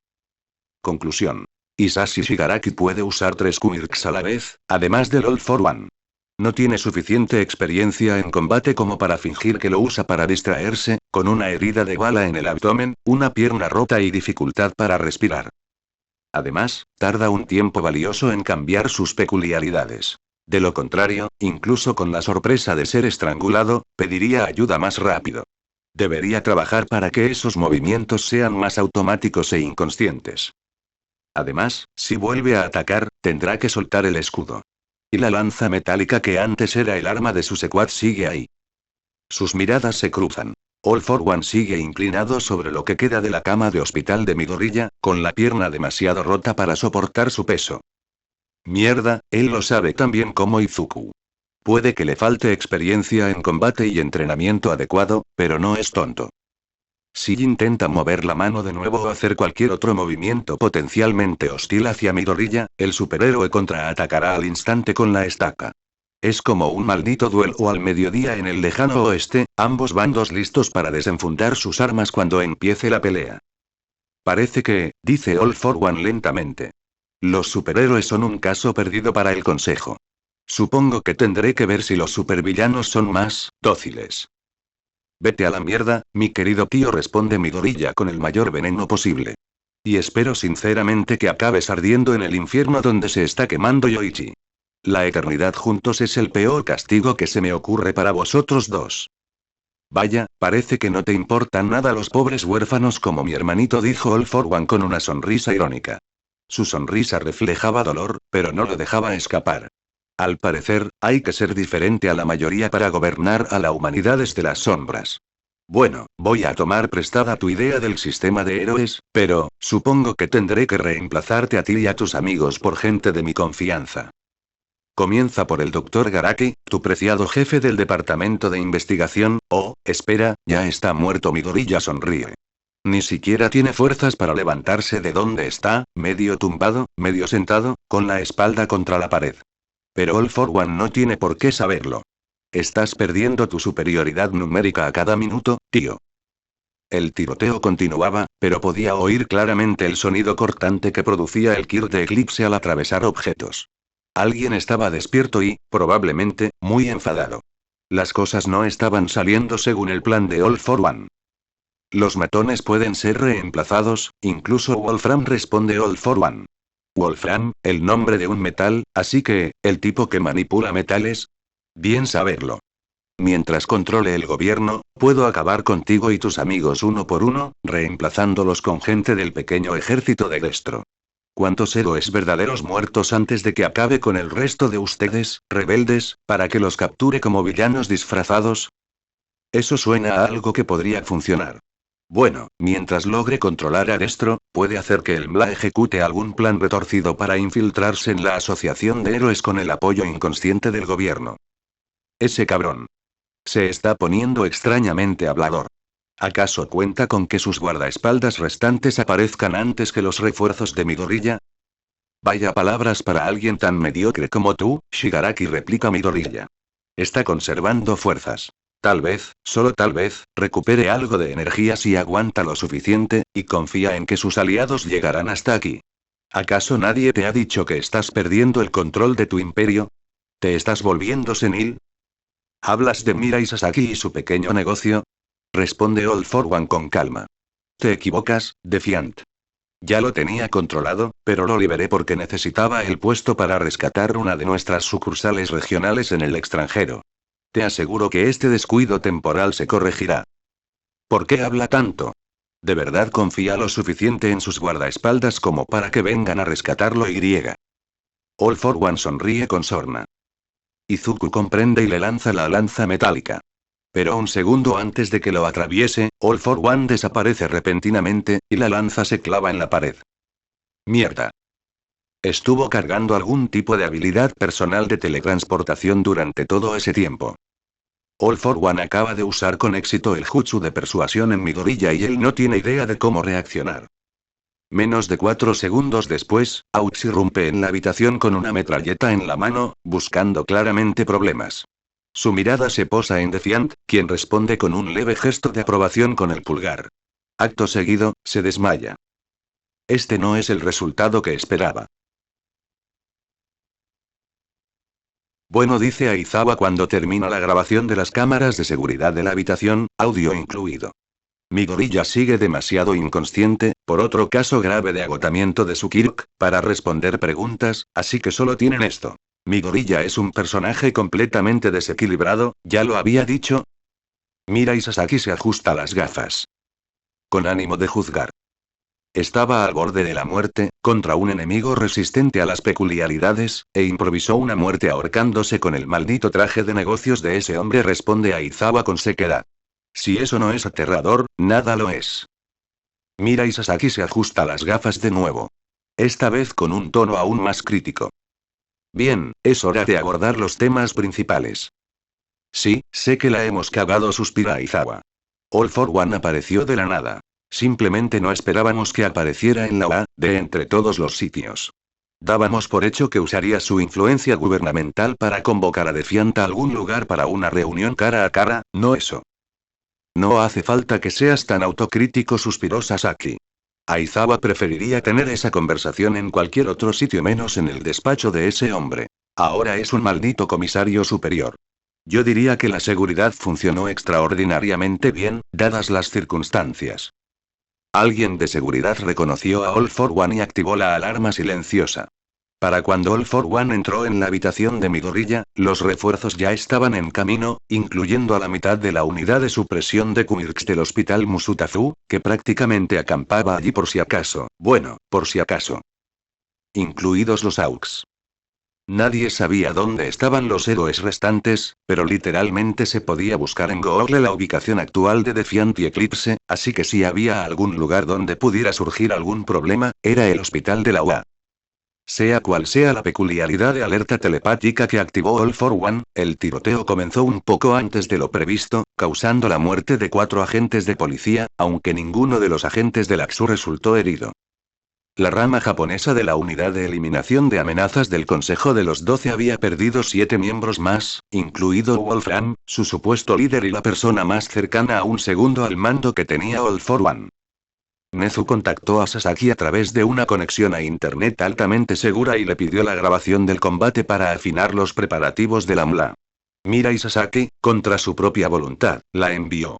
Speaker 1: Conclusión. Hisashi Shigaraki puede usar 3 quirks a la vez, además del All for One. No tiene suficiente experiencia en combate como para fingir que lo usa para distraerse, con una herida de bala en el abdomen, una pierna rota y dificultad para respirar. Además, tarda un tiempo valioso en cambiar sus peculiaridades. De lo contrario, incluso con la sorpresa de ser estrangulado, pediría ayuda más rápido. Debería trabajar para que esos movimientos sean más automáticos e inconscientes. Además, si vuelve a atacar, tendrá que soltar el escudo. Y la lanza metálica que antes era el arma de su secuaz sigue ahí. Sus miradas se cruzan. All for One sigue inclinado sobre lo que queda de la cama de hospital de Midoriya, con la pierna demasiado rota para soportar su peso. Mierda, él lo sabe tan bien como Izuku. Puede que le falte experiencia en combate y entrenamiento adecuado, pero no es tonto. Si intenta mover la mano de nuevo o hacer cualquier otro movimiento potencialmente hostil hacia Midoriya, el superhéroe contraatacará al instante con la estaca. Es como un maldito duelo al mediodía en el lejano oeste, ambos bandos listos para desenfundar sus armas cuando empiece la pelea. Parece que, dice All for One lentamente. Los superhéroes son un caso perdido para el consejo. Supongo que tendré que ver si los supervillanos son más dóciles. Vete a la mierda, mi querido tío, responde Midoriya con el mayor veneno posible. Y espero sinceramente que acabes ardiendo en el infierno donde se está quemando Yoichi. La eternidad juntos es el peor castigo que se me ocurre para vosotros dos. Vaya, parece que no te importan nada los pobres huérfanos como mi hermanito, dijo All for One con una sonrisa irónica. Su sonrisa reflejaba dolor, pero no lo dejaba escapar. Al parecer, hay que ser diferente a la mayoría para gobernar a la humanidad desde las sombras. Bueno, voy a tomar prestada tu idea del sistema de héroes, pero, supongo que tendré que reemplazarte a ti y a tus amigos por gente de mi confianza. Comienza por el Dr. Garaki, tu preciado jefe del departamento de investigación. Oh, espera, ya está muerto. Midoriya sonríe. Ni siquiera tiene fuerzas para levantarse de donde está, medio tumbado, medio sentado, con la espalda contra la pared. Pero All for One no tiene por qué saberlo. Estás perdiendo tu superioridad numérica a cada minuto, tío. El tiroteo continuaba, pero podía oír claramente el sonido cortante que producía el Kir de Eclipse al atravesar objetos. Alguien estaba despierto y, probablemente, muy enfadado. Las cosas no estaban saliendo según el plan de All for One. Los matones pueden ser reemplazados, incluso Wolfram, responde All for One. Wolfram, el nombre de un metal, así que, ¿el tipo que manipula metales? Bien saberlo. Mientras controle el gobierno, puedo acabar contigo y tus amigos uno por uno, reemplazándolos con gente del pequeño ejército de Destro. ¿Cuántos héroes verdaderos muertos antes de que acabe con el resto de ustedes, rebeldes, para que los capture como villanos disfrazados? Eso suena a algo que podría funcionar. Bueno, mientras logre controlar a Destro, puede hacer que el MLA ejecute algún plan retorcido para infiltrarse en la asociación de héroes con el apoyo inconsciente del gobierno. Ese cabrón. Se está poniendo extrañamente hablador. ¿Acaso cuenta con que sus guardaespaldas restantes aparezcan antes que los refuerzos de Midoriya? Vaya palabras para alguien tan mediocre como tú, Shigaraki, replica Midoriya. Está conservando fuerzas. Tal vez, solo tal vez, recupere algo de energía si aguanta lo suficiente, y confía en que sus aliados llegarán hasta aquí. ¿Acaso nadie te ha dicho que estás perdiendo el control de tu imperio? ¿Te estás volviendo senil? ¿Hablas de Mirai Sasaki y su pequeño negocio? Responde All for One con calma. Te equivocas, Defiant. Ya lo tenía controlado, pero lo liberé porque necesitaba el puesto para rescatar una de nuestras sucursales regionales en el extranjero. Te aseguro que este descuido temporal se corregirá. ¿Por qué habla tanto? ¿De verdad confía lo suficiente en sus guardaespaldas como para que vengan a rescatarlo? All for One sonríe con sorna. Izuku comprende y le lanza la lanza metálica. Pero un segundo antes de que lo atraviese, All for One desaparece repentinamente, y la lanza se clava en la pared. Mierda. Estuvo cargando algún tipo de habilidad personal de teletransportación durante todo ese tiempo. All for One acaba de usar con éxito el jutsu de persuasión en Midoriya y él no tiene idea de cómo reaccionar. Menos de 4 segundos después, Aoshi irrumpe en la habitación con una metralleta en la mano, buscando claramente problemas. Su mirada se posa en Defiant, quien responde con un leve gesto de aprobación con el pulgar. Acto seguido, se desmaya. Este no es el resultado que esperaba. Bueno, dice Aizawa cuando termina la grabación de las cámaras de seguridad de la habitación, audio incluido. Midoriya sigue demasiado inconsciente, por otro caso grave de agotamiento de su Kirk, para responder preguntas, así que solo tienen esto. Midoriya es un personaje completamente desequilibrado, ¿ya lo había dicho? Mirai Sasaki se ajusta las gafas. Con ánimo de juzgar. Estaba al borde de la muerte, contra un enemigo resistente a las peculiaridades, e improvisó una muerte ahorcándose con el maldito traje de negocios de ese hombre, responde Aizawa con sequedad. Si eso no es aterrador, nada lo es. Mirai Sasaki se ajusta las gafas de nuevo. Esta vez con un tono aún más crítico. Bien, es hora de abordar los temas principales. Sí, sé que la hemos cagado, suspira Aizawa. All for One apareció de la nada. Simplemente no esperábamos que apareciera en la OA, de entre todos los sitios. Dábamos por hecho que usaría su influencia gubernamental para convocar a Defiant a algún lugar para una reunión cara a cara, no eso. No hace falta que seas tan autocrítico, suspiró Sasaki. Aizawa preferiría tener esa conversación en cualquier otro sitio menos en el despacho de ese hombre. Ahora es un maldito comisario superior. Yo diría que la seguridad funcionó extraordinariamente bien, dadas las circunstancias. Alguien de seguridad reconoció a All for One y activó la alarma silenciosa. Para cuando All for One entró en la habitación de Midoriya, los refuerzos ya estaban en camino, incluyendo a la mitad de la unidad de supresión de Kumirks del hospital Musutafu, que prácticamente acampaba allí por si acaso, bueno, por si acaso. Incluidos los AUX. Nadie sabía dónde estaban los héroes restantes, pero literalmente se podía buscar en Google la ubicación actual de Defiant y Eclipse, así que si había algún lugar donde pudiera surgir algún problema, era el hospital de la UA. Sea cual sea la peculiaridad de alerta telepática que activó All for One, el tiroteo comenzó un poco antes de lo previsto, causando la muerte de 4 agentes de policía, aunque ninguno de los agentes del AXU resultó herido. La rama japonesa de la Unidad de Eliminación de Amenazas del Consejo de los 12 había perdido 7 miembros más, incluido Wolfram, su supuesto líder y la persona más cercana a un segundo al mando que tenía All for One. Nezu contactó a Sasaki a través de una conexión a internet altamente segura y le pidió la grabación del combate para afinar los preparativos de la MLA. Mira y Sasaki, contra su propia voluntad, la envió.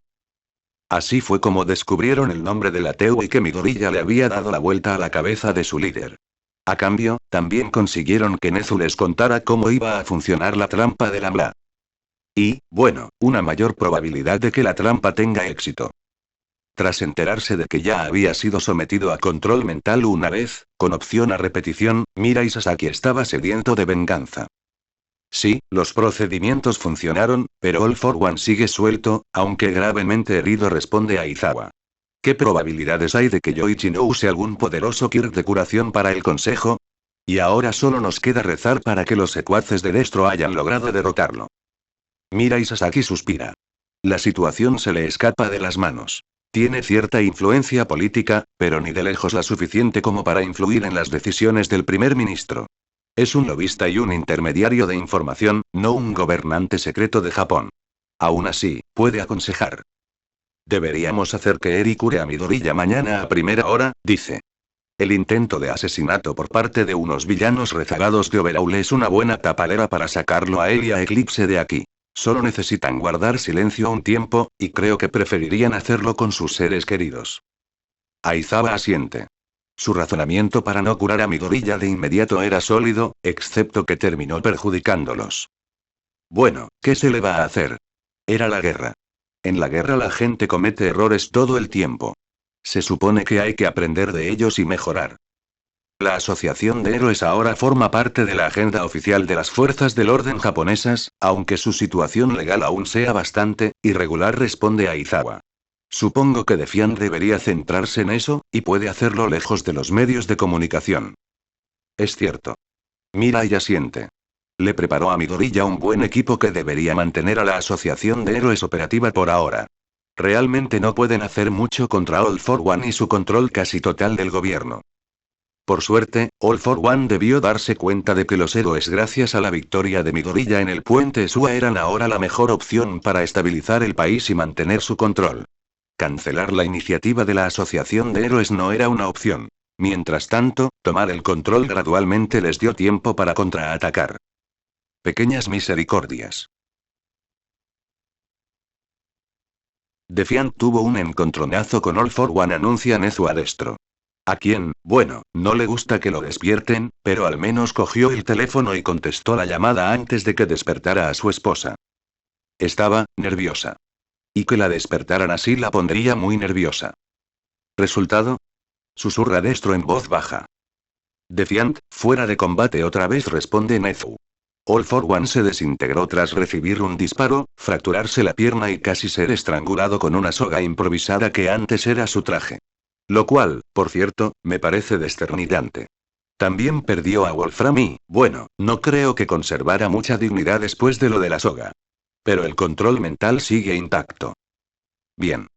Speaker 1: Así fue como descubrieron el nombre del ateo y que Midoriya le había dado la vuelta a la cabeza de su líder. A cambio, también consiguieron que Nezu les contara cómo iba a funcionar la trampa de la MLA. Y, bueno, una mayor probabilidad de que la trampa tenga éxito. Tras enterarse de que ya había sido sometido a control mental una vez, con opción a repetición, Mira y Sasaki estaba sediento de venganza. Sí, los procedimientos funcionaron, pero All for One sigue suelto, aunque gravemente herido, responde Aizawa. ¿Qué probabilidades hay de que Yoichi no use algún poderoso kit de curación para el consejo? Y ahora solo nos queda rezar para que los secuaces de Destro hayan logrado derrotarlo. Mira y Sasaki suspira. La situación se le escapa de las manos. Tiene cierta influencia política, pero ni de lejos la suficiente como para influir en las decisiones del primer ministro. Es un lobista y un intermediario de información, no un gobernante secreto de Japón. Aún así, puede aconsejar. Deberíamos hacer que Eri cure a Midoriya mañana a primera hora, dice. El intento de asesinato por parte de unos villanos rezagados de Overhaul es una buena tapadera para sacarlo a él y a Eclipse de aquí. Solo necesitan guardar silencio un tiempo, y creo que preferirían hacerlo con sus seres queridos. Aizawa asiente. Su razonamiento para no curar a Midoriya de inmediato era sólido, excepto que terminó perjudicándolos. Bueno, ¿qué se le va a hacer? Era la guerra. En la guerra la gente comete errores todo el tiempo. Se supone que hay que aprender de ellos y mejorar. La Asociación de Héroes ahora forma parte de la agenda oficial de las fuerzas del orden japonesas, aunque su situación legal aún sea bastante irregular, responde Aizawa. Supongo que Defiant debería centrarse en eso, y puede hacerlo lejos de los medios de comunicación. Es cierto. Mira y asiente. Le preparó a Midoriya un buen equipo que debería mantener a la Asociación de Héroes operativa por ahora. Realmente no pueden hacer mucho contra All for One y su control casi total del gobierno. Por suerte, All for One debió darse cuenta de que los héroes, gracias a la victoria de Midoriya en el puente Sua, eran ahora la mejor opción para estabilizar el país y mantener su control. Cancelar la iniciativa de la Asociación de Héroes no era una opción. Mientras tanto, tomar el control gradualmente les dio tiempo para contraatacar. Pequeñas misericordias. Defiant tuvo un encontronazo con All for One, anuncia Nezu a Destro. A quien, bueno, no le gusta que lo despierten, pero al menos cogió el teléfono y contestó la llamada antes de que despertara a su esposa. Estaba nerviosa. Y que la despertaran así la pondría muy nerviosa. ¿Resultado? Susurra Destro en voz baja. Defiant, fuera de combate otra vez, responde Nezu. All for One se desintegró tras recibir un disparo, fracturarse la pierna y casi ser estrangulado con una soga improvisada que antes era su traje. Lo cual, por cierto, me parece desternillante. También perdió a Wolfram y, bueno, no creo que conservara mucha dignidad después de lo de la soga. Pero el control mental sigue intacto. Bien.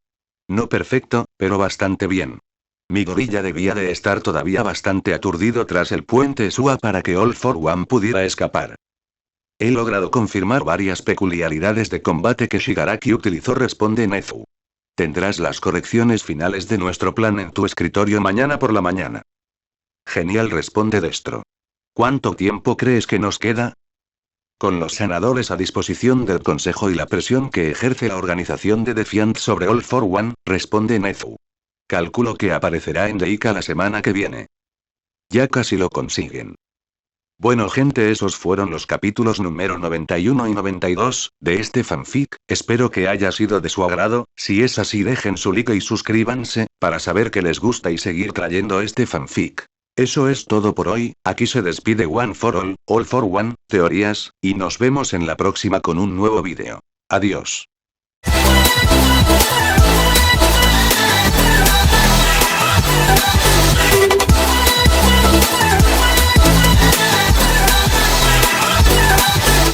Speaker 1: No perfecto, pero bastante bien. Mi gorilla debía de estar todavía bastante aturdido tras el puente Sua para que All for One pudiera escapar. He logrado confirmar varias peculiaridades de combate que Shigaraki utilizó, responde Nezu. Tendrás las correcciones finales de nuestro plan en tu escritorio mañana por la mañana. Genial, responde Destro. ¿Cuánto tiempo crees que nos queda? Con los sanadores a disposición del Consejo y la presión que ejerce la organización de Defiant sobre All for One, responde Nezu. Calculo que aparecerá en Deika la semana que viene. Ya casi lo consiguen. Bueno gente, esos fueron los capítulos número 91 y 92, de este fanfic, espero que haya sido de su agrado, si es así dejen su like y suscríbanse, para saber que les gusta y seguir trayendo este fanfic. Eso es todo por hoy, aquí se despide One for All for One, teorías, y nos vemos en la próxima con un nuevo vídeo. Adiós.